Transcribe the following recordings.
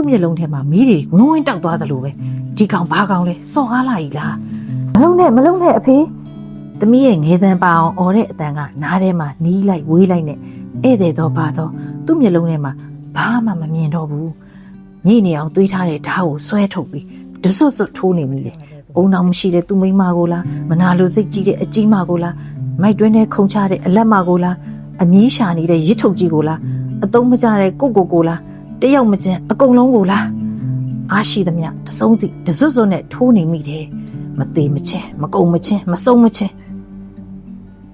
သူ့မျက်လုံးထဲမှာမီးတွေဝင်းဝင်းတောက်သွားသလိုပဲဒီကောင်ဘာကောင်လဲစော်ကားလာကြီးလားမလုံးနဲ့အဖေသမီးရဲ့ငယ်တန်းပါအောင်អော်တဲ့အတန်ကနားထဲမှာနီးလိုက်ဝေးလိုက်နဲ့ဧည့်သည်တော့ပါတော့သူ့မျက်လုံးထဲမှာဘာမှမမြင်တော့ဘူးညိနေအောင်တွေးထားတဲ့ဓာတ်ကိုဆွဲထုတ်ပြီးဒစွတ်စွတ်ထိုးနေမိလေအုံနောက်မရှိတဲ့သူ့မိမကိုလားမနာလိုစိတ်ကြီးတဲ့အကြီးမကိုလားမိုက်တွင်းနဲ့ခုံချတဲ့အလက်မကိုလားအမီးရှာနေတဲ့ရစ်ထုတ်ကြီးကိုလားအသုံးမကျတဲ့ကိုလားတယောက်မကျန်အကုန်လုံးကိုလားအားရှိသမျှတဆုံးစီဒစွတ်စွတ်နဲ့ထိုးနေမိတယ်မသေးမချင်းမကုံမချင်းမစုံမချင်း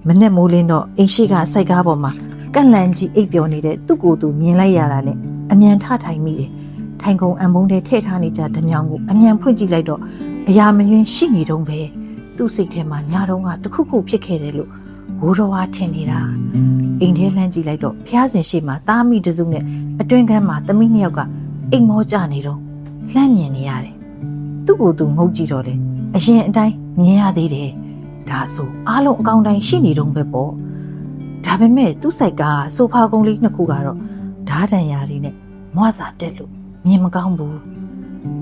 မနဲ့မိုးလင်းတော့အိမ်ရှိကစိုက်ကားပေါ်မှာကန့်လန့်ကြီးအိပ်ပျော်နေတဲ့သူ့ကိုယ်သူမြင်လိုက်ရတာနဲ့အမြန်ထထိုင်မိတယ်ထိုင်ကုန်အံပုံးထဲထည့်ထားနေကြဓမြောင်ကိုအမြန်ဖွင့်ကြည့်လိုက်တော့အရာမယွင်းရှိနေတော့ပဲသူ့စိတ်ထဲမှာညာတော့ကတခုခုဖြစ်ခဲ့တယ်လို့ဝိုးတော်ဝါထင်နေတာအိမ်ထဲလှမ်းကြည့်လိုက်တော့ဖျားစင်ရှိမှာသားမိတစုနဲ့အတွင်းခန်းမှာသမီးနှစ်ယောက်ကအိမ်မောကြနေတော့လှမ်းမြင်နေရတယ်သူ့ကိုယ်သူငုတ်ကြည့်တော့တယ်အရင်အတိုင်းမြင်ရသေးတယ်ဒါဆိုအားလုံးအကောင်းတိုင်းရှိနေတော့ပဲပေါ့ဒါပေမဲ့သူ့စိုက်ကဆိုဖာကုန်းလေးနှစ်ခုကတော့ဓာတ်တန်ရာတွေနဲ့မွားစာတက်လို့မြင်မကောင်းဘူး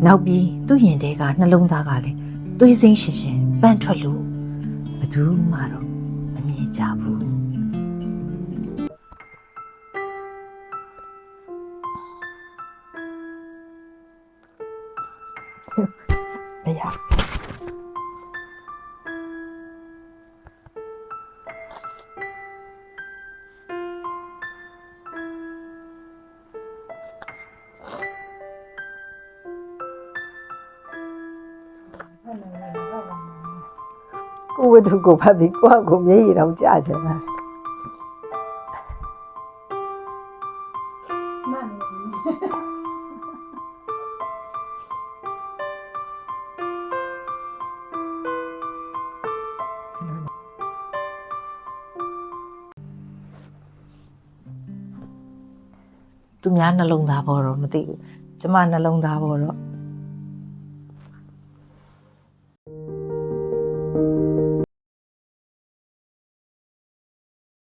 နောက်ပြီးသူ့ရင်ထဲကနှလုံးသားကလည်းသွေးစိမ့်ရှင်ရှင်ပန့်ထွက်လို့ဘယ်သူမှတော့မမြင်ကြဘူးဘယ်ရကိုဝတ္ထုကိုဖတ်ပြီးကိုယ့်ကိုမျက်ရည်တောင်ကျချင်တာသူများနှလုံးသားပေါ်တော့မသိဘူးကျမနှလုံးသားပေါ်တော့